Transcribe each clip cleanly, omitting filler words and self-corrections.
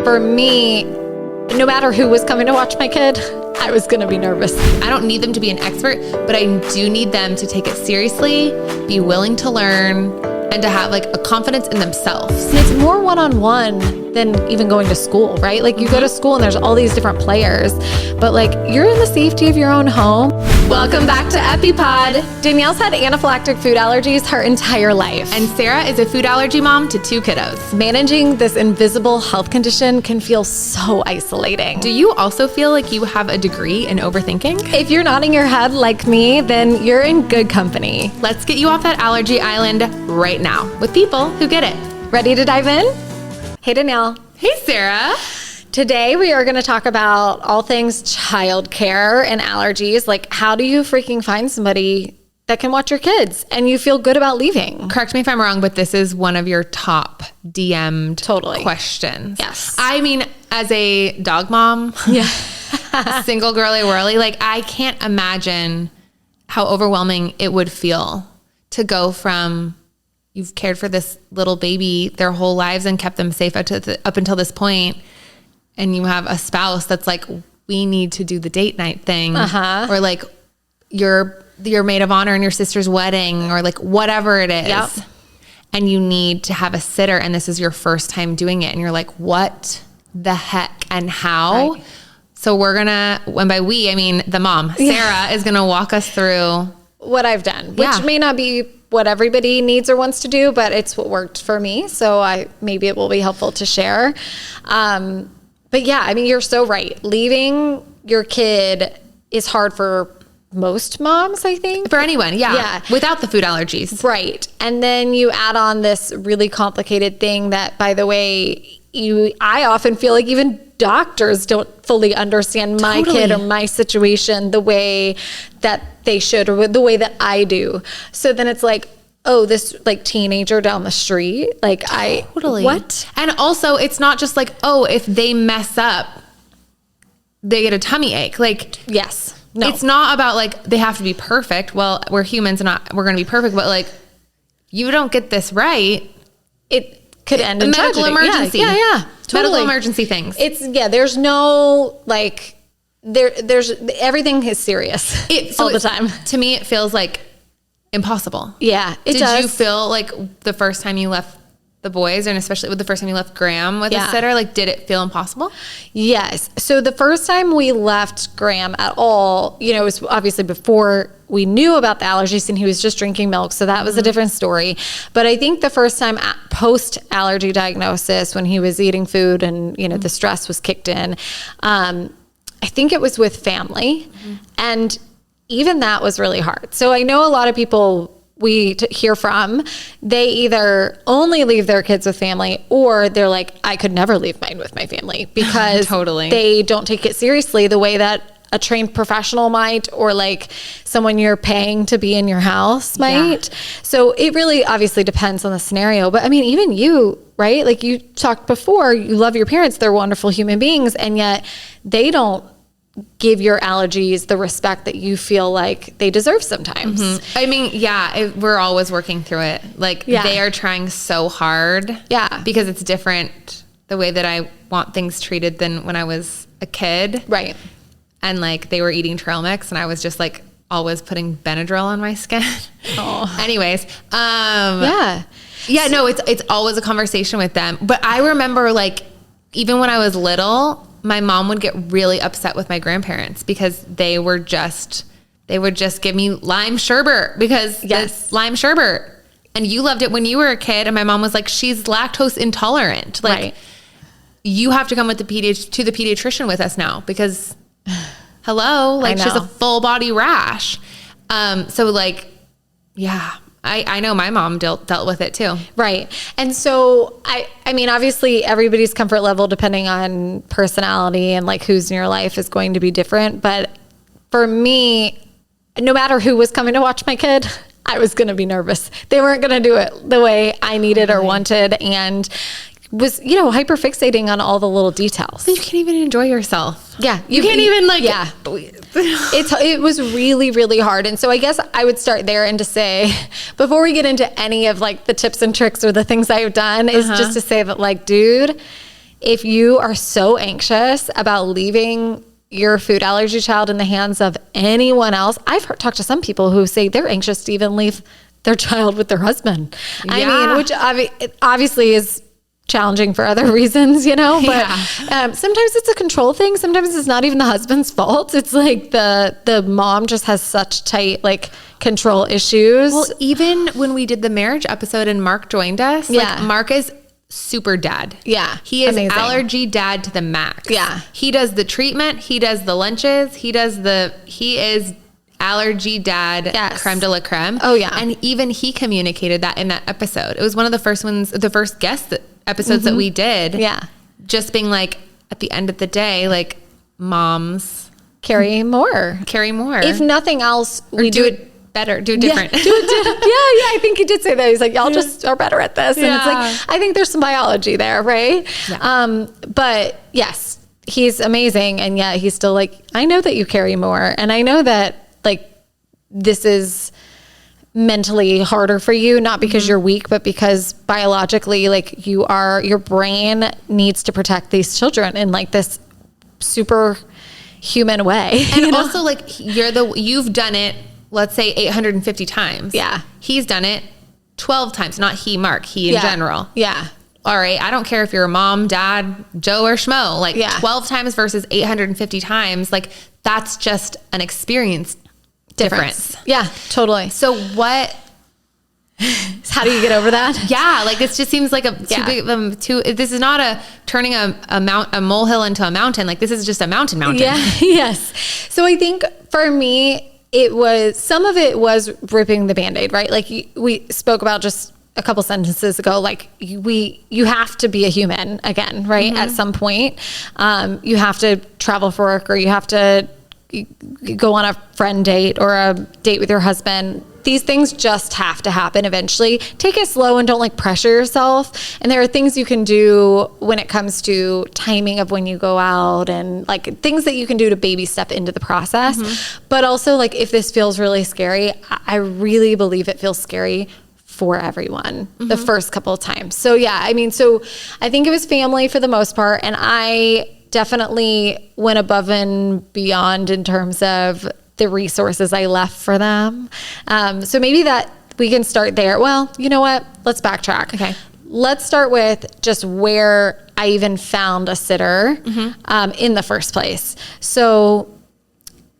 for me, no matter who was coming to watch my kid, I was going to be nervous. I don't need them to be an expert, but I do need them to take it seriously, be willing to learn, and to have like a confidence in themselves. And it's more one-on-one than even going to school, right? Like you go to school and there's all these different players, but like you're in the safety of your own home. Welcome back to EpiPod. Danielle's had anaphylactic food allergies her entire life. And Sarah is a food allergy mom to 2 kiddos. Managing this invisible health condition can feel so isolating. Do you also feel like you have a degree in overthinking? If you're nodding your head like me, then you're in good company. Let's get you off that allergy island right now with people who get it. Ready to dive in? Hey, Danielle. Hey, Sarah. Today we are going to talk about all things childcare and allergies. Like, how do you freaking find somebody that can watch your kids and you feel good about leaving? Correct me if I'm wrong, but this is one of your top DM'd Totally. questions. Yes. I mean, as a dog mom, single girly whirly, like I can't imagine how overwhelming it would feel to go from you've cared for this little baby their whole lives and kept them safe up until this point, and you have a spouse that's like, we need to do the date night thing, or like your maid of honor in your sister's wedding, or like whatever it is. Yep. And you need to have a sitter, and this is your first time doing it, and you're like, what the heck and how? Right. So we're gonna, when by we, I mean the mom, Sarah, is gonna walk us through what I've done, which may not be what everybody needs or wants to do, but it's what worked for me. So maybe it will be helpful to share. But yeah, I mean, you're so right. Leaving your kid is hard for most moms, I think. for anyone. Yeah. Without the food allergies. Right. And then you add on this really complicated thing that, by the way, I often feel like even doctors don't fully understand my kid or my situation the way that they should, or the way that I do. So then it's like, oh, this like teenager down the street, like what? And also it's not just like, oh, if they mess up, they get a tummy ache. Like, yes. No. It's not about like, they have to be perfect. Well, we're humans and we're going to be perfect, but like, you don't get this right, it could end in medical tragedy. emergency. Yeah. Totally. Medical emergency things. There's no like, there's everything is serious all the time. To me, it feels like impossible. Yeah, Did you feel like the first time you left the boys, and especially with the first time you left Graham with a sitter, like did it feel impossible? Yes. So the first time we left Graham at all, it was obviously before we knew about the allergies, and he was just drinking milk. So that was a different story. But I think the first time post allergy diagnosis, when he was eating food and, the stress was kicked in, I think it was with family. And even that was really hard. So I know a lot of people we hear from, they either only leave their kids with family, or they're like, I could never leave mine with my family, because they don't take it seriously the way that a trained professional might, or like someone you're paying to be in your house might. So it really obviously depends on the scenario. But I mean, even you, right? Like you talked before, you love your parents, they're wonderful human beings, and yet they don't give your allergies the respect that you feel like they deserve sometimes. I mean, we're always working through it. Like they are trying so hard. Yeah. Because it's different the way that I want things treated than when I was a kid. Right. And like they were eating trail mix, and I was just like always putting Benadryl on my skin. Anyways. No, it's always a conversation with them. But I remember like, even when I was little, my mom would get really upset with my grandparents because they would just give me lime sherbet because this lime sherbet, and you loved it when you were a kid. And my mom was like, she's lactose intolerant. Like you have to come with to the pediatrician with us now, because hello, like she's a full body rash. So like, I know my mom dealt with it too. Right. And so I mean, obviously everybody's comfort level, depending on personality and like who's in your life, is going to be different. But for me, no matter who was coming to watch my kid, I was going to be nervous. They weren't going to do it the way I needed or wanted, and was, hyper fixating on all the little details. You can't even enjoy yourself. Yeah. You can't even like, it was really, really hard. And so I guess I would start there, and to say, before we get into any of like the tips and tricks or the things I've done, is just to say that like, dude, if you are so anxious about leaving your food allergy child in the hands of anyone else, I've talked to some people who say they're anxious to even leave their child with their husband. I mean, which obviously is challenging for other reasons, you know, but sometimes it's a control thing. Sometimes it's not even the husband's fault. It's like the mom just has such tight, like, control issues. Well, even when we did the marriage episode and Mark joined us, like, Mark is super dad. Yeah. He is amazing. Allergy dad to the max. Yeah. He does the treatment. He does the lunches. He is allergy dad, creme de la creme. Oh yeah. And even he communicated that in that episode. It was one of the first ones, the first guest episodes that we did. Yeah. Just being like, at the end of the day, like, moms carry more. If nothing else, we do it better, do it different. Yeah, I think he did say that. He's like, y'all just are better at this. And it's like, I think there's some biology there, right? Yeah. But yes, he's amazing. And yet he's still like, I know that you carry more. And I know that, like, this is mentally harder for you, not because you're weak, but because biologically, like, your brain needs to protect these children in, like, this super human way. And also, like, you've done it, let's say 850 times. Yeah. He's done it 12 times, not he, Mark, he in general. Yeah. All right. I don't care if you're a mom, dad, Joe or Schmo, like 12 times versus 850 times. Like, that's just an experience difference. Yeah, totally. So how do you get over that? Yeah. Like, this just seems like too big this is not turning a molehill into a mountain. Like, this is just a mountain. Yeah. Yes. So I think for me, some of it was ripping the Band-Aid, right? Like, we spoke about just a couple sentences ago, like, you have to be a human again, right? At some point, you have to travel for work, or you have to go on a friend date or a date with your husband. These things just have to happen eventually. Take it slow and don't, like, pressure yourself. And there are things you can do when it comes to timing of when you go out, and, like, things that you can do to baby step into the process. But also, like, if this feels really scary, I really believe it feels scary for everyone the first couple of times. So yeah, I mean, so I think it was family for the most part. And I definitely went above and beyond in terms of the resources I left for them. So maybe that we can start there. Well, you know what? Let's backtrack. Okay. Let's start with just where I even found a sitter in the first place. So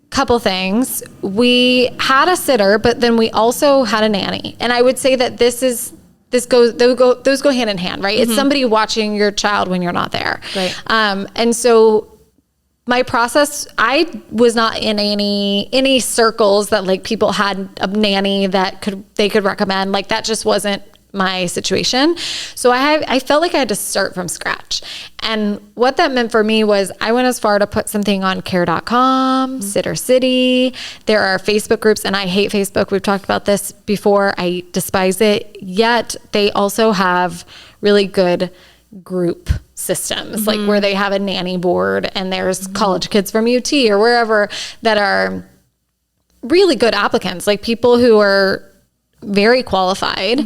couple things. We had a sitter, but then we also had a nanny. And I would say that those go hand in hand, right? It's somebody watching your child when you're not there. Right. And so my process, I was not in any circles that, like, people had a nanny that they could recommend. Like, that just wasn't my situation. So I felt like I had to start from scratch. And what that meant for me was I went as far to put something on care.com, Sitter City. There are Facebook groups, and I hate Facebook. We've talked about this before. I despise it. Yet they also have really good group systems, like where they have a nanny board, and there's college kids from UT or wherever that are really good applicants, like people who are very qualified.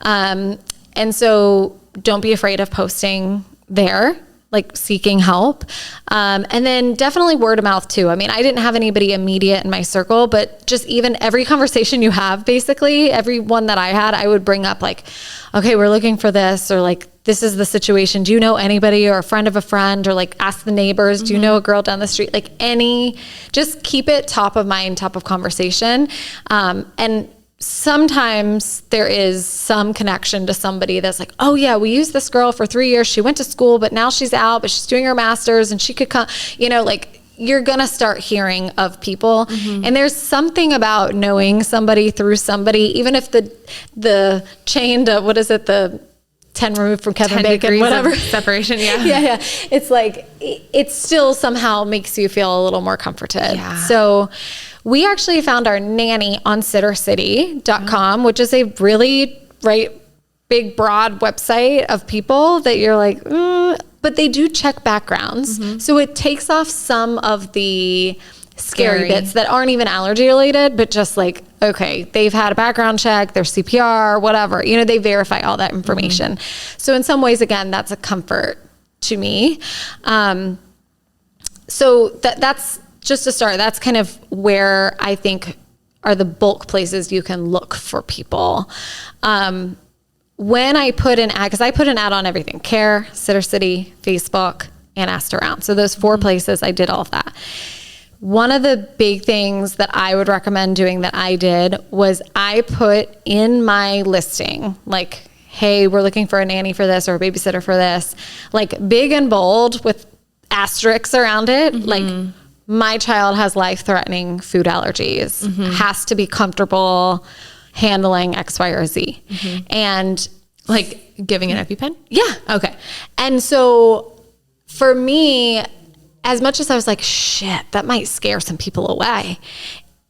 And so don't be afraid of posting there, like seeking help. And then definitely word of mouth too. I mean, I didn't have anybody immediate in my circle, but just even every conversation you have, basically every one that I had, I would bring up, like, okay, we're looking for this, or like, this is the situation. Do you know anybody, or a friend of a friend, or like ask the neighbors, do you know a girl down the street? Like, just keep it top of mind, top of conversation. And sometimes there is some connection to somebody that's like, oh yeah, we used this girl for 3 years. She went to school, but now she's out, but she's doing her master's, and she could come, like, you're going to start hearing of people. And there's something about knowing somebody through somebody, even if the chain to, what is it? The 10 removed from Kevin Bacon, whatever. Separation. Yeah. Yeah. It's like, it still somehow makes you feel a little more comforted. Yeah. So we actually found our nanny on sittercity.com, which is a really big, broad website of people that you're like, but they do check backgrounds. So it takes off some of the scary bits that aren't even allergy related, but just like, okay, they've had a background check, their CPR, whatever, they verify all that information. So in some ways, again, that's a comfort to me. So that's just a start. That's kind of where I think are the bulk places you can look for people. When I put an ad, because I put an ad on everything, Care, Sitter City, Facebook, and Asked Around. So those 4 places, I did all of that. One of the big things that I would recommend doing that I did was I put in my listing, like, hey, we're looking for a nanny for this or a babysitter for this, like big and bold with asterisks around it. Like, my child has life-threatening food allergies, has to be comfortable handling X, Y, or Z. And like giving an EpiPen? Yeah. Okay. And so for me, as much as I was like, shit, that might scare some people away,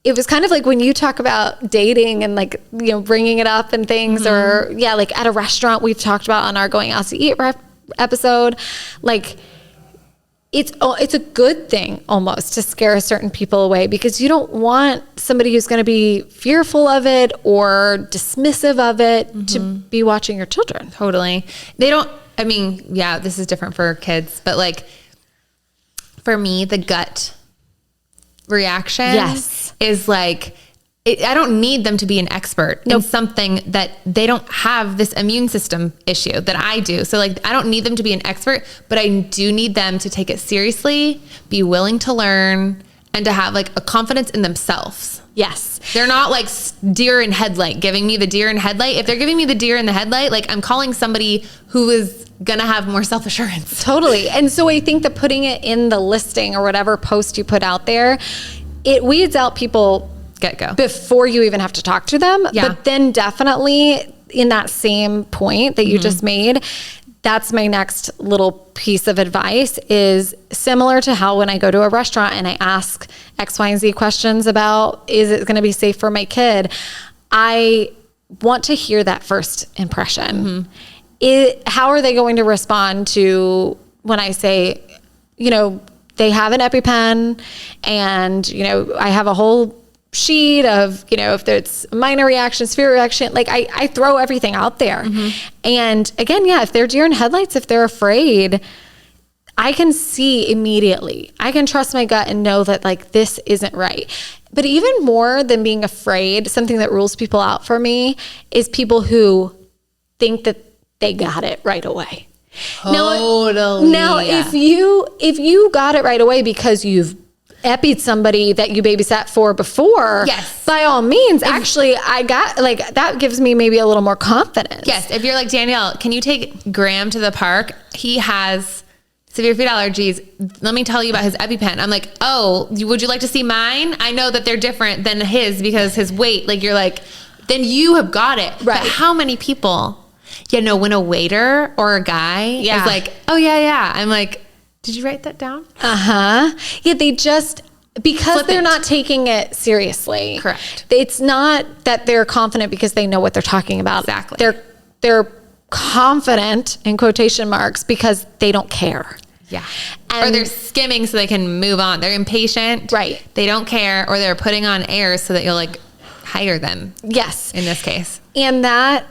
it was kind of like when you talk about dating and like, you know, bringing it up and things, or like at a restaurant we've talked about on our Going Out to Eat episode, like it's a good thing almost to scare certain people away, because you don't want somebody who's going to be fearful of it or dismissive of it to be watching your children. Totally. They don't, I mean, yeah, this is different for kids, but like for me, the gut reaction is like, I don't need them to be an expert in something that they don't have this immune system issue that I do. So like, I don't need them to be an expert, but I do need them to take it seriously, be willing to learn, and to have like a confidence in themselves. Yes. They're not like deer in headlight, giving me the deer in headlight. If they're giving me the deer in the headlight, like I'm calling somebody who is going to have more self-assurance. Totally. And so I think that putting it in the listing or whatever post you put out there, it weeds out people get-go before you even have to talk to them. Yeah. But then definitely in that same point that you just made, that's my next little piece of advice, is similar to how when I go to a restaurant and I ask X, Y, and Z questions about, is it going to be safe for my kid? I want to hear that first impression. How are they going to respond to when I say, you know, they have an EpiPen and, you know, I have a whole sheet of, you know, if there's minor reaction, severe reaction, like I throw everything out there. And again, if they're deer in headlights, if they're afraid, I can see immediately. I can trust my gut and know that like this isn't right. But even more than being afraid, something that rules people out for me is people who think that they got it right away. Totally. Now if you got it right away because you've epied somebody that you babysat for before, by all means, actually, I got like, that gives me maybe a little more confidence. Yes. If you're like, Danielle, can you take Graham to the park? He has severe food allergies. Let me tell you about his EpiPen. I'm like, oh, would you like to see mine? I know that they're different than his because his weight, like you're like, then you have got it. Right. But how many people, when a waiter or a guy is like, oh yeah. I'm like, did you write that down? Yeah, they just, because they're not taking it seriously. Correct. It's not that they're confident because they know what they're talking about. Exactly. They're confident in quotation marks because they don't care. Yeah. Or they're skimming so they can move on. They're impatient. Right. They don't care, or they're putting on airs so that you'll like hire them. Yes. In this case. And that,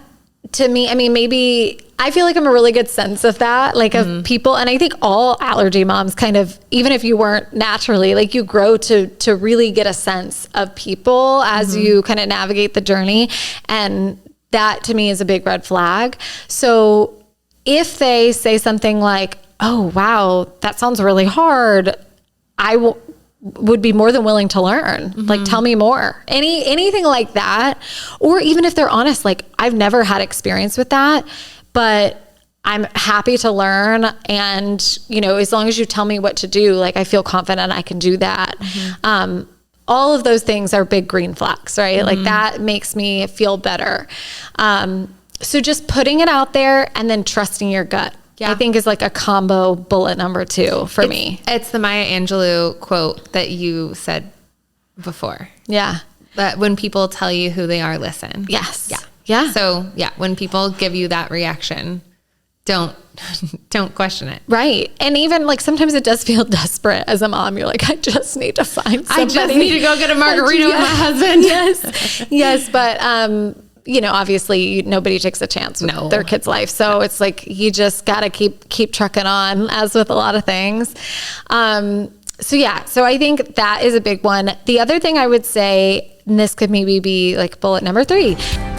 to me, I mean, maybe I feel like I'm a really good sense of that, like of people. And I think all allergy moms kind of, even if you weren't naturally, like you grow to really get a sense of people as you kind of navigate the journey. And that to me is a big red flag. So if they say something like, oh, wow, that sounds really hard, I would be more than willing to learn. Like, tell me more. Anything like that. Or even if they're honest, like, I've never had experience with that, but I'm happy to learn. And, you know, as long as you tell me what to do, like, I feel confident I can do that. All of those things are big green flags, right? Like that makes me feel better. So just putting it out there and then trusting your gut. Yeah. I think is like a combo bullet number 2 for me. It's the Maya Angelou quote that you said before. Yeah. That when people tell you who they are, listen. Yes. Yeah. Yeah. So when people give you that reaction, don't question it. Right. And even like sometimes it does feel desperate as a mom. You're like, I just need to find somebody. I just need to go get a margarita with my husband. Yes. But obviously nobody takes a chance with their kid's life. So it's like, you just got to keep trucking on, as with a lot of things. So I think that is a big one. The other thing I would say, and this could maybe be like bullet number 3.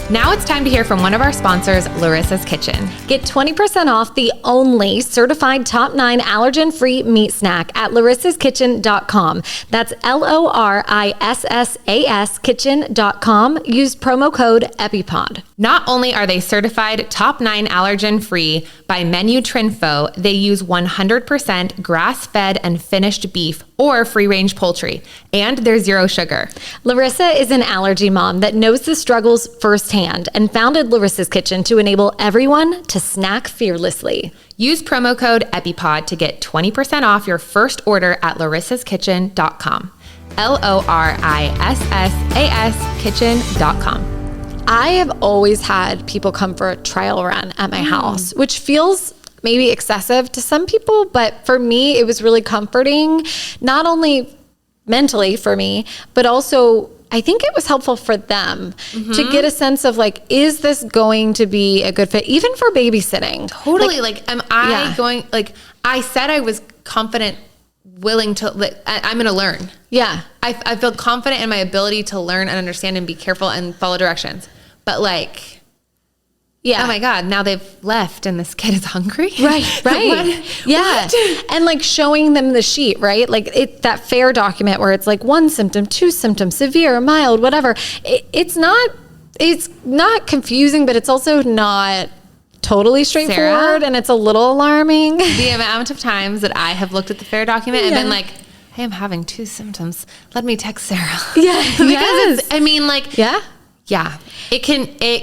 Now it's time to hear from one of our sponsors, Larissa's Kitchen. Get 20% off the only certified top 9 allergen-free meat snack at larissaskitchen.com. That's LORISSAS kitchen.com. Use promo code EpiPod. Not only are they certified top 9 allergen-free by Menu Trinfo, they use 100% grass-fed and finished beef or free-range poultry, and they're 0 sugar. Larissa is an allergy mom that knows the struggles firsthand and founded Larissa's Kitchen to enable everyone to snack fearlessly. Use promo code EpiPod to get 20% off your first order at larissaskitchen.com. LORISSAS kitchen.com. I have always had people come for a trial run at my house, which feels maybe excessive to some people, but for me, it was really comforting, not only mentally for me, but also I think it was helpful for them to get a sense of like, is this going to be a good fit, even for babysitting? Totally. Am I going, I said I was confident, willing to, I'm going to learn. Yeah. I feel confident in my ability to learn and understand and be careful and follow directions. But oh my God, now they've left and this kid is hungry. Right. Yeah. What? And showing them the sheet, right? That FAIR document where it's 1 symptom, 2 symptoms, severe, mild, whatever. It's not confusing, but it's also not totally straightforward, and it's a little alarming. The amount of times that I have looked at the FAIR document and been like, hey, I'm having 2 symptoms. Let me text Sarah. Yeah. Because yeah, it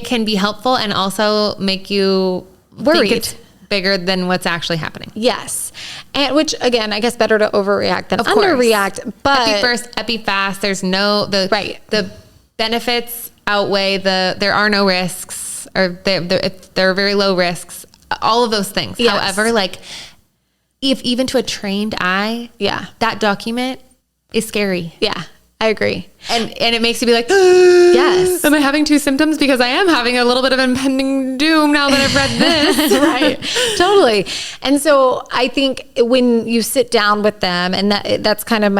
can be helpful and also make you worried. Think it's bigger than what's actually happening. Yes. And which, again, I guess better to overreact than underreact. But Epi first, epi fast. There's the benefits outweigh there are no risks, or there are very low risks. All of those things. Yes. However, if even to a trained eye, that document is scary. Yeah. I agree. And it makes you be like, yes. Am I having 2 symptoms? Because I am having a little bit of impending doom now that I've read this. Right. Totally. And so I think when you sit down with them, and that's kind of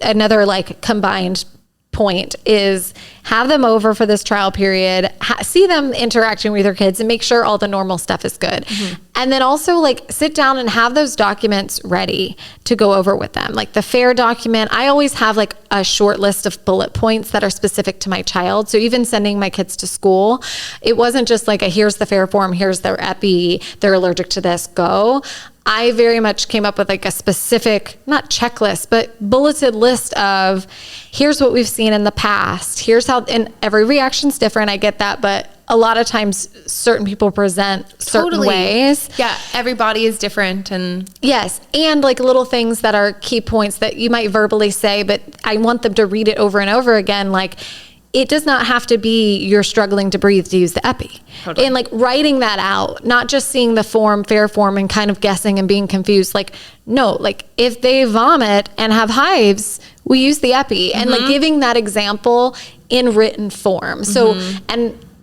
another combined point, is have them over for this trial period, see them interacting with your kids, and make sure all the normal stuff is good. And then also sit down and have those documents ready to go over with them. The FAIR document, I always have a short list of bullet points that are specific to my child. So even sending my kids to school, it wasn't just here's the FAIR form, here's their epi, they're allergic to this, go. I very much came up with a specific, not checklist, but bulleted list of here's what we've seen in the past. Here's how, and every reaction's different. I get that, but a lot of times certain people present certain ways. Yeah. Every body is different. And yes. And little things that are key points that you might verbally say, but I want them to read it over and over again. It does not have to be you're struggling to breathe to use the epi. Totally. And writing that out, not just seeing the form, FAIR form, and kind of guessing and being confused. No, if they vomit and have hives, we use the epi. And giving that example in written form. So,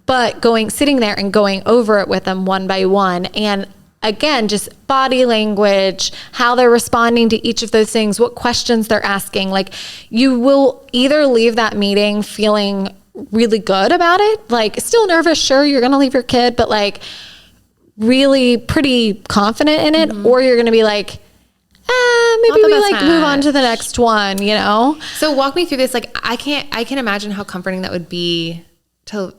but sitting there and going over it with them one by one, and again, just body language, how they're responding to each of those things, what questions they're asking. You will either leave that meeting feeling really good about it, still nervous, sure, you're going to leave your kid, but really pretty confident in it, or you're going to be maybe we move on to the next one, So walk me through this. I can imagine how comforting that would be to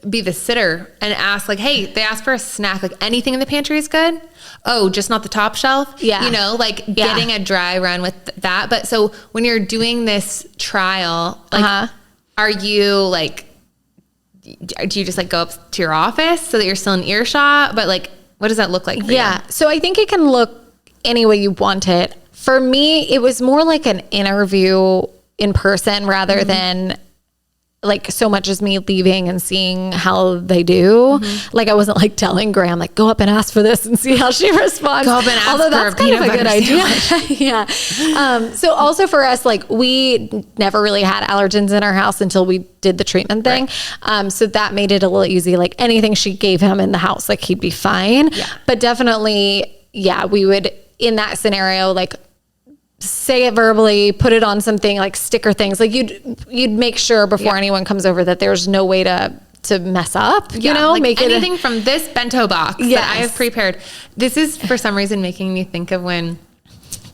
be the sitter and ask hey, they ask for a snack, anything in the pantry is good. Oh, just not the top shelf. Yeah. Getting a dry run with that. But so when you're doing this trial, are you do you just go up to your office so that you're still in earshot? But what does that look like for you? So I think it can look any way you want it. For me, it was more like an interview in person rather than like so much as me leaving and seeing how they do. Like I wasn't like telling Graham, like go up and ask for this and see how she responds. Go up and ask Although that's for a kind of a peanut good butter idea. Yeah. So also for us, like we never really had allergens in our house until we did the treatment thing. Right. So that made it a little easy. Like anything she gave him in the house, like he'd be fine. Yeah. But definitely, yeah, we would in that scenario, like say it verbally, put it on something like sticker things. Like you'd make sure before anyone comes over that there's no way to mess up, you know, like make anything from this bento box that I have prepared. This is for some reason making me think of when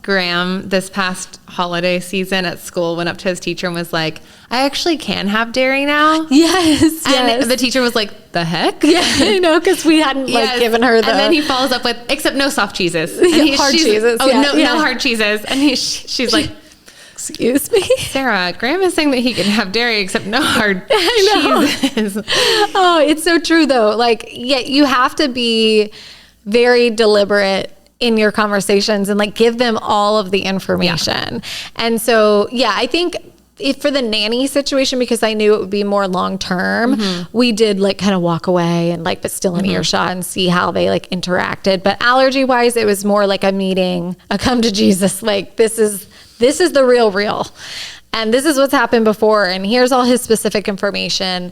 Graham this past holiday season at school went up to his teacher and was like, I actually can have dairy now. Yes. And the teacher was like, the heck? Yeah, I know, because we hadn't like given her the... And then he follows up with, except no soft cheeses. And hard cheeses. Oh, no hard cheeses. And she's like, excuse me? Sarah, Graham is saying that he can have dairy except no hard cheeses. Oh, it's so true though. Like, yeah, you have to be very deliberate in your conversations and like give them all of the information. Yeah. And so, yeah, I think for the nanny situation, because I knew it would be more long-term, we did like kind of walk away and like, but still in earshot and see how they like interacted. But allergy wise, it was more like a meeting, a come to Jesus. Like this is the real. And this is what's happened before. And here's all his specific information.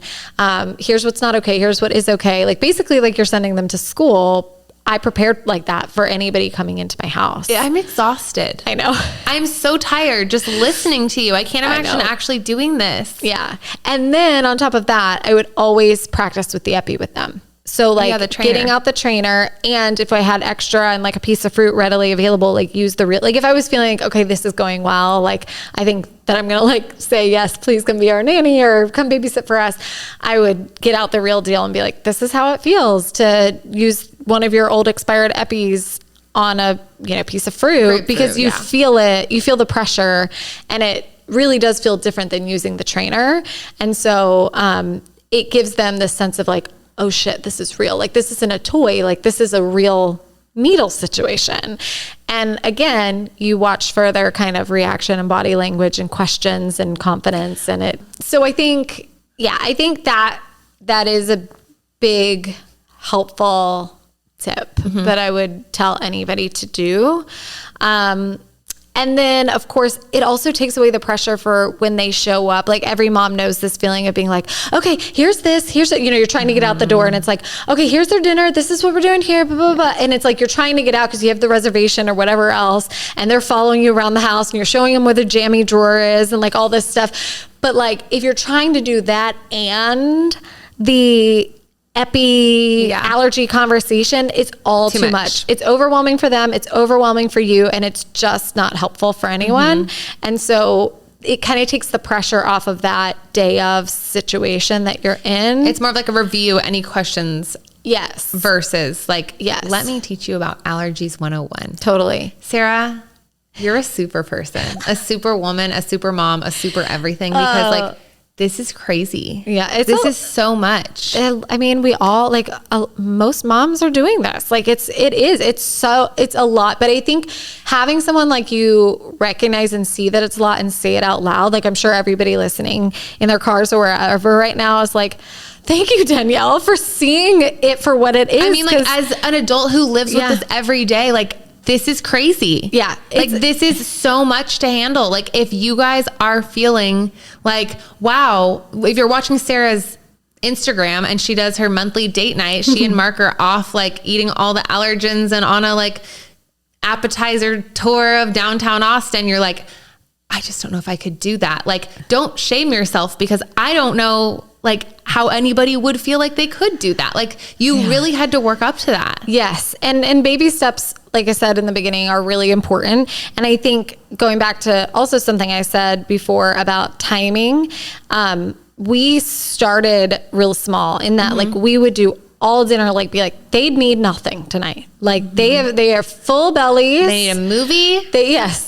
Here's what's not okay. Here's what is okay. Like basically like you're sending them to school. I prepared like that for anybody coming into my house. Yeah, I'm exhausted. I know. I'm so tired just listening to you. I can't imagine actually doing this. Yeah. And then on top of that, I would always practice with the epi with them. So like getting out the trainer, and if I had extra and like a piece of fruit readily available, like use the real, like if I was feeling like, okay, this is going well, like I think that I'm going to like say, yes, please come be our nanny or come babysit for us. I would get out the real deal and be like, this is how it feels to use one of your old expired epis on a, piece of fruit because you feel it, you feel the pressure, and it really does feel different than using the trainer. And so, it gives them this sense of like, oh shit, this is real. Like this isn't a toy. Like this is a real needle situation. And again, you watch for their kind of reaction and body language and questions and confidence and it. So I think that is a big helpful tip that I would tell anybody to do. And then, of course, it also takes away the pressure for when they show up. Like every mom knows this feeling of being like, okay, here's this, you're trying to get out the door and it's like, okay, here's their dinner. This is what we're doing here, blah, blah, blah. And it's like, you're trying to get out because you have the reservation or whatever else. And they're following you around the house and you're showing them where the jammy drawer is and like all this stuff. But like, if you're trying to do that and the allergy conversation, it's all too much. It's overwhelming for them. It's overwhelming for you. And it's just not helpful for anyone. And so it kind of takes the pressure off of that day of situation that you're in. It's more of like a review. Any questions? Yes. Versus like, let me teach you about allergies 101. Totally. Sarah, you're a super person, a super woman, a super mom, a super everything, because like, this is crazy. Yeah. This is so much. I mean, we all like most moms are doing this. Like it's a lot, but I think having someone like you recognize and see that it's a lot and say it out loud. Like I'm sure everybody listening in their cars or wherever right now is like, thank you, Danielle, for seeing it for what it is. I mean, like as an adult who lives with this every day, like this is crazy. Yeah. Like this is so much to handle. Like if you guys are feeling like, wow, if you're watching Sarah's Instagram and she does her monthly date night, she and Mark are off like eating all the allergens and on a like appetizer tour of downtown Austin. You're like, I just don't know if I could do that. Like, don't shame yourself because I don't know like how anybody would feel like they could do that. Like you really had to work up to that. Yes. And baby steps, like I said in the beginning, are really important. And I think going back to also something I said before about timing, we started real small in that like we would do all dinner, like be like, they'd need nothing tonight. Like they are full bellies. They need a movie.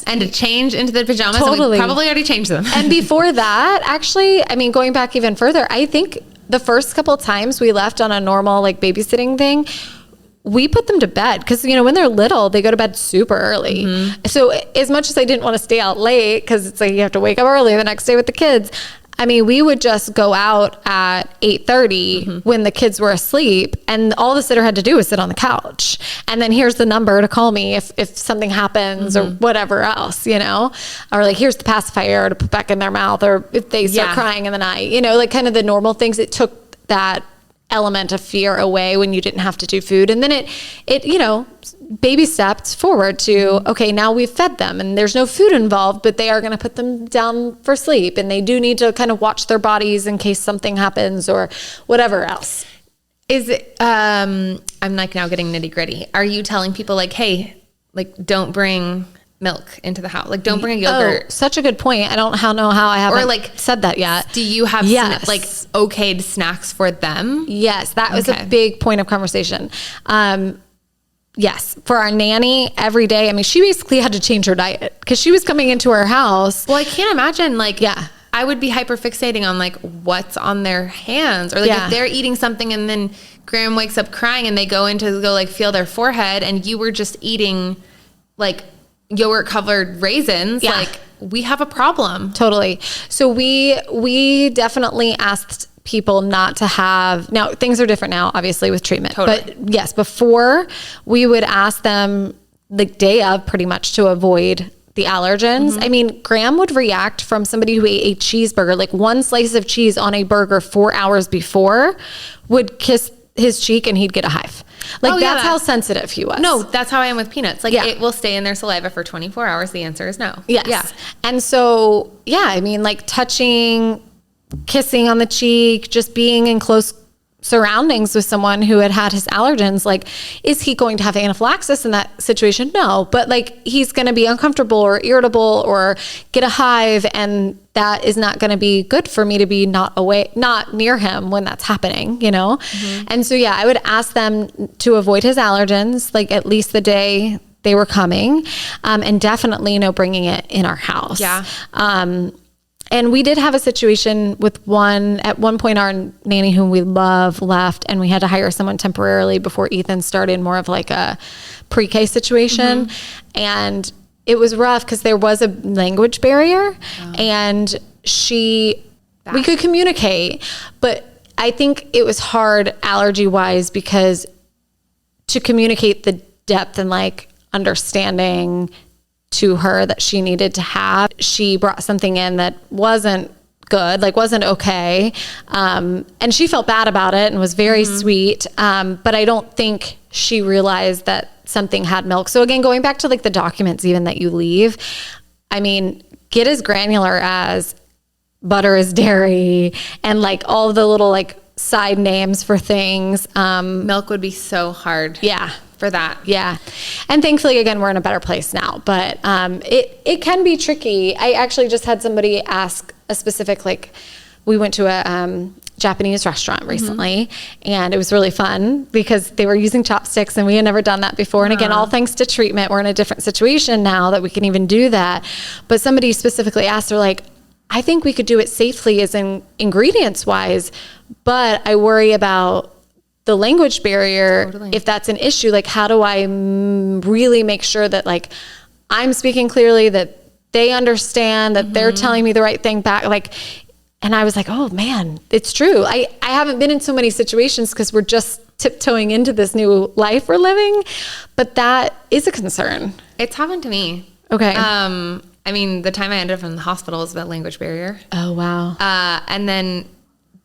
And to change into the pajamas. Totally. And we probably already changed them. And before that, actually, I mean, going back even further, I think the first couple times we left on a normal like babysitting thing, we put them to bed because, when they're little, they go to bed super early. So as much as I didn't want to stay out late because it's like you have to wake up early the next day with the kids, I mean, we would just go out at 8:30 when the kids were asleep, and all the sitter had to do was sit on the couch. And then here's the number to call me if something happens or whatever else, you know, or like, here's the pacifier to put back in their mouth, or if they start crying in the night, you know, like kind of the normal things. It took that element of fear away when you didn't have to do food. And then it, you know, baby stepped forward to, okay, now we've fed them and there's no food involved, but they are going to put them down for sleep. And they do need to kind of watch their bodies in case something happens or whatever else. Is it, I'm like now getting nitty gritty. Are you telling people like, hey, like don't bring milk into the house? Like don't bring a yogurt. Oh, such a good point. I don't know how I haven't or like said that yet. Do you have like okayed snacks for them? Yes, that was a big point of conversation. Yes, for our nanny every day. I mean, she basically had to change her diet because she was coming into our house. Well, I can't imagine like, I would be hyper fixating on like what's on their hands, or like if they're eating something and then Graham wakes up crying and they go like feel their forehead and you were just eating like yogurt covered raisins, like we have a problem. Totally. So we definitely asked people not to have, now things are different now, obviously with treatment, but yes, before we would ask them the day of pretty much to avoid the allergens. I mean, Graham would react from somebody who ate a cheeseburger, like one slice of cheese on a burger 4 hours before would kiss his cheek and he'd get a hive. Like that's how sensitive he was. No, that's how I am with peanuts. Like it will stay in their saliva for 24 hours. The answer is no. Yes. Yeah. And so, I mean, like touching, kissing on the cheek, just being in close surroundings with someone who had his allergens, like, is he going to have anaphylaxis in that situation? No, but like he's going to be uncomfortable or irritable or get a hive, and that is not going to be good for me to be not near him when that's happening, you know? And so, I would ask them to avoid his allergens, like at least the day they were coming, and definitely no bringing it in our house. Yeah. And we did have a situation with at one point, our nanny whom we love left, and we had to hire someone temporarily before Ethan started more of like a pre-K situation. And it was rough because there was a language barrier and we could communicate, but I think it was hard allergy wise because to communicate the depth and like understanding to her that she needed to have, she brought something in that wasn't good, like wasn't okay. And she felt bad about it and was very sweet. But I don't think she realized that something had milk. So again, going back to like the documents even that you leave, I mean, get as granular as butter is dairy and like all the little like side names for things. Milk would be so hard. For that. Yeah. And thankfully, again, we're in a better place now, but it can be tricky. I actually just had somebody ask a specific, like we went to a Japanese restaurant recently and it was really fun because they were using chopsticks and we had never done that before. And again, all thanks to treatment, we're in a different situation now that we can even do that. But somebody specifically asked, they're like, I think we could do it safely as in ingredients wise, but I worry about the language barrier. If that's an issue, like how do I really make sure that like I'm speaking clearly, that they understand, that they're telling me the right thing back, like, and I was like, oh man, it's true. I haven't been in so many situations because we're just tiptoeing into this new life we're living, but that is a concern. It's happened to me. Okay. I mean, the time I ended up in the hospital was the language barrier. Oh, wow. And then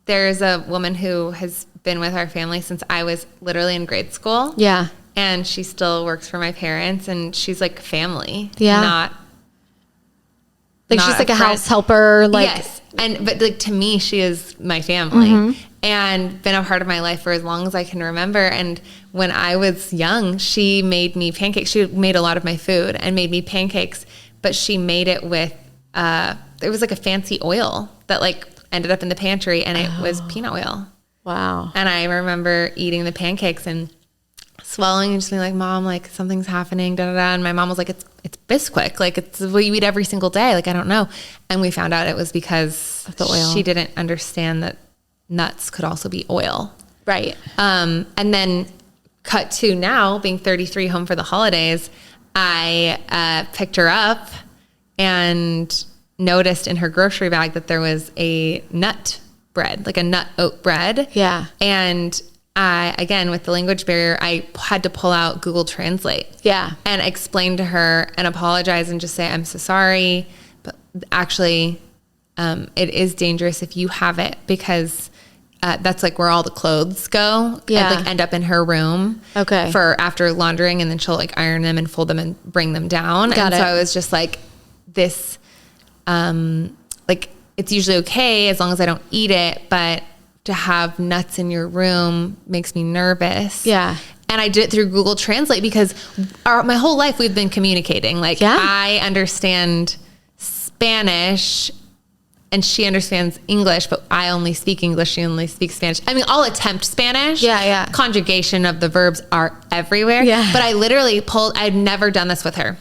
there's a woman who has been with our family since I was literally in grade school. Yeah. And she still works for my parents and she's like family. Yeah. Not she's like a house helper. Like, yes. But like to me, she is my family and been a part of my life for as long as I can remember. And when I was young, she made me pancakes. She made a lot of my food and made me pancakes, but she made it with, it was like a fancy oil that like ended up in the pantry and it was peanut oil. Wow. And I remember eating the pancakes and swallowing and just being like, Mom, like something's happening, da da da. And my mom was like, it's Bisquick. Like it's what you eat every single day. Like, I don't know. And we found out it was because of the oil. She didn't understand that nuts could also be oil. Right. And then cut to now being 33 home for the holidays. I picked her up and noticed in her grocery bag that there was a nut bread, like a nut oat bread. Yeah. And I, again, with the language barrier, I had to pull out Google Translate. Yeah. And explain to her and apologize and just say, I'm so sorry, but actually, it is dangerous if you have it, because that's like where all the clothes go. Yeah. And like end up in her room. Okay. For after laundering, and then she'll like iron them and fold them and bring them down. Got it. So I was just like, this, like, it's usually okay as long as I don't eat it, but to have nuts in your room makes me nervous. Yeah. And I did it through Google Translate, because my whole life we've been communicating. Like, I understand Spanish and she understands English, but I only speak English. She only speaks Spanish. I mean, I'll attempt Spanish. Yeah. Conjugation of the verbs are everywhere. Yeah. But I literally I'd never done this with her.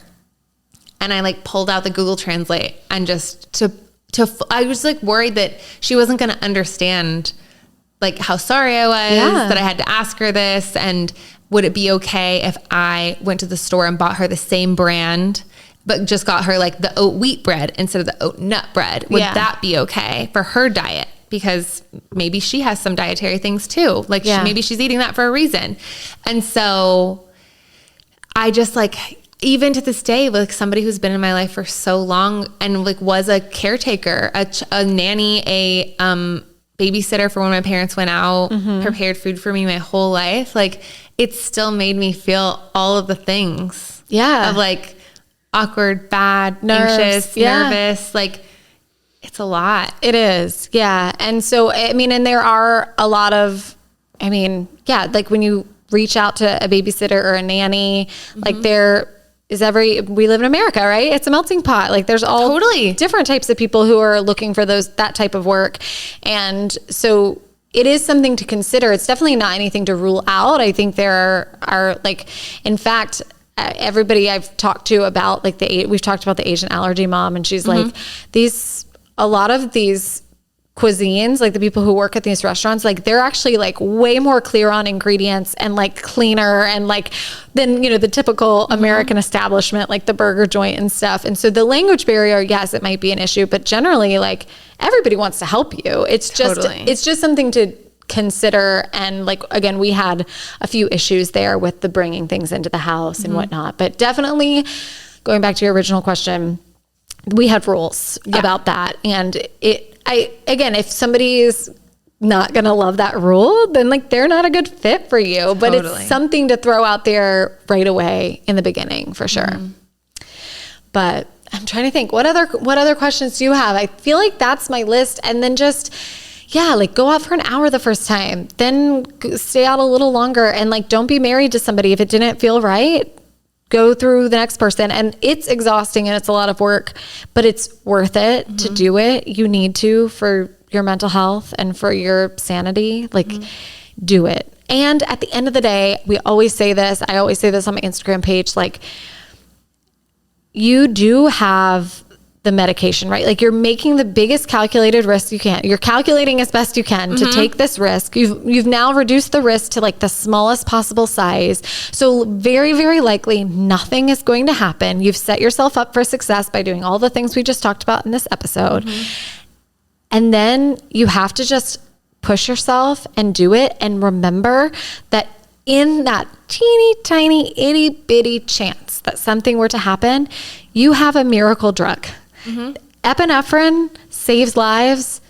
And I like pulled out the Google Translate and just I was like worried that she wasn't going to understand like how sorry I was that I had to ask her this, and would it be okay if I went to the store and bought her the same brand, but just got her like the oat wheat bread instead of the oat nut bread? Would that be okay for her diet? Because maybe she has some dietary things too. Like maybe she's eating that for a reason. And so I just like, even to this day, like somebody who's been in my life for so long and like was a caretaker, a nanny, a babysitter for when my parents went out, prepared food for me my whole life. Like, it still made me feel all of the things. Yeah. Of like awkward, bad, anxious, nervous. Like, it's a lot. It is. Yeah. And so, I mean, and there are a lot of, I mean, like when you reach out to a babysitter or a nanny, like we live in America, right? It's a melting pot. Like there's all different types of people who are looking for that type of work. And so it is something to consider. It's definitely not anything to rule out. I think there are like, in fact, everybody I've talked to about like we've talked about the Asian allergy mom, and she's like, a lot of these cuisines, like the people who work at these restaurants, like they're actually like way more clear on ingredients and like cleaner and like than, the typical American establishment, like the burger joint and stuff. And so the language barrier, yes, it might be an issue, but generally like everybody wants to help you. It's just something to consider. And like, again, we had a few issues there with the bringing things into the house and whatnot, but definitely going back to your original question, we had rules about that. And again, if somebody is not going to love that rule, then like they're not a good fit for you, but it's something to throw out there right away in the beginning for sure. But I'm trying to think, what other questions do you have? I feel like that's my list. And then just, like go out for an hour the first time, then stay out a little longer, and like, don't be married to somebody if it didn't feel right. Go through the next person, and it's exhausting and it's a lot of work, but it's worth it to do it. You need to, for your mental health and for your sanity, like do it. And at the end of the day, I always say this on my Instagram page, like you do have the medication, right? Like you're making the biggest calculated risk you can. You're calculating as best you can to take this risk. You've now reduced the risk to like the smallest possible size. So very, very likely nothing is going to happen. You've set yourself up for success by doing all the things we just talked about in this episode. And then you have to just push yourself and do it. And remember that in that teeny tiny itty bitty chance that something were to happen, you have a miracle drug. Epinephrine saves lives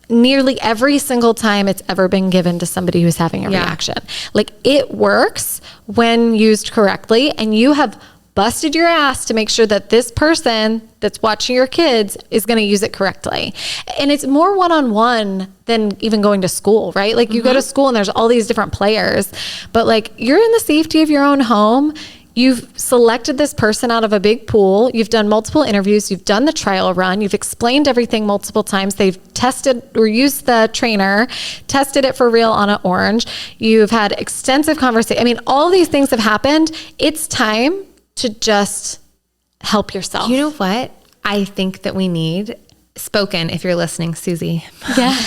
nearly every single time it's ever been given to somebody who's having a reaction. Like it works when used correctly, and you have busted your ass to make sure that this person that's watching your kids is going to use it correctly. And it's more one-on-one than even going to school, right? Like you go to school and there's all these different players, but like you're in the safety of your own home. You've selected this person out of a big pool. You've done multiple interviews. You've done the trial run. You've explained everything multiple times. They've tested or used the trainer, tested it for real on an orange. You've had extensive conversation. I mean, all these things have happened. It's time to just help yourself. You know what? I think that we need spoken. If you're listening, Susie,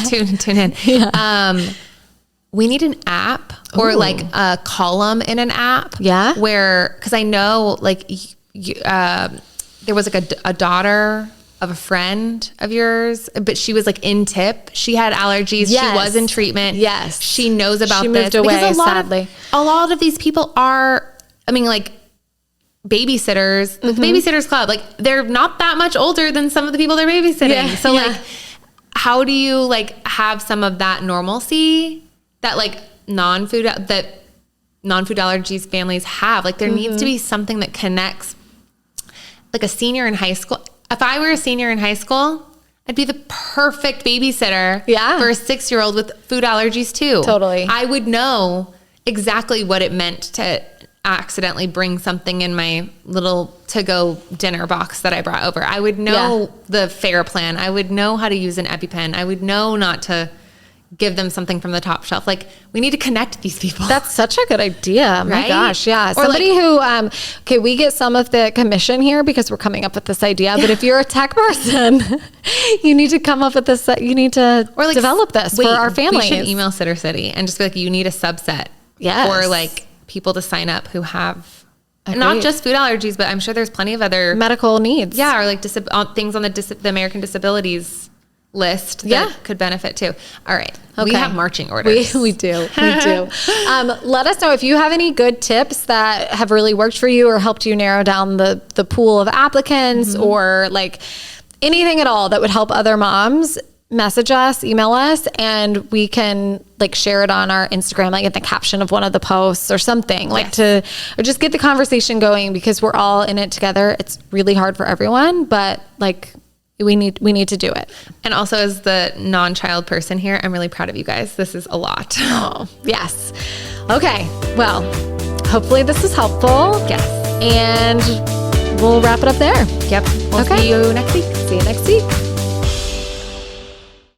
tune in. We need an app or like a column in an app. Where, cause I know like there was like a daughter of a friend of yours, but she was like in tip. She had allergies. Yes. She was in treatment. Yes. She knows about she this. Moved away, because sadly. A lot of these people are, I mean, like babysitters, like the Babysitters Club, like they're not that much older than some of the people they're babysitting. Yeah. So like, how do you like have some of that normalcy that like non-food allergies families have? Like there needs to be something that connects like a senior in high school. If I were a senior in high school, I'd be the perfect babysitter for a 6-year-old with food allergies too. Totally. I would know exactly what it meant to accidentally bring something in my little to-go dinner box that I brought over. I would know the FARE plan. I would know how to use an EpiPen. I would know not to give them something from the top shelf. Like we need to connect these people. That's such a good idea. My Right? gosh. Yeah. Or Somebody who, okay, we get some of the commission here because we're coming up with this idea, but if you're a tech person, you need to come up with this, you need to develop this for our families. We should email Sitter City and just be like, you need a subset for like people to sign up who have not just food allergies, but I'm sure there's plenty of other medical needs. Yeah. Or like things on the American Disabilities list that could benefit too. All right. Okay. We have marching orders. We do. We do. Let us know if you have any good tips that have really worked for you or helped you narrow down the pool of applicants or like anything at all that would help other moms. Message us, email us, and we can like share it on our Instagram, like in the caption of one of the posts or something, like or just get the conversation going because we're all in it together. It's really hard for everyone, but like we need to do it. And also as the non-child person here, I'm really proud of you guys. This is a lot. Oh, yes. Okay. Well, hopefully this is helpful. Yes. And we'll wrap it up there. Yep. We'll see you next week. See you next week.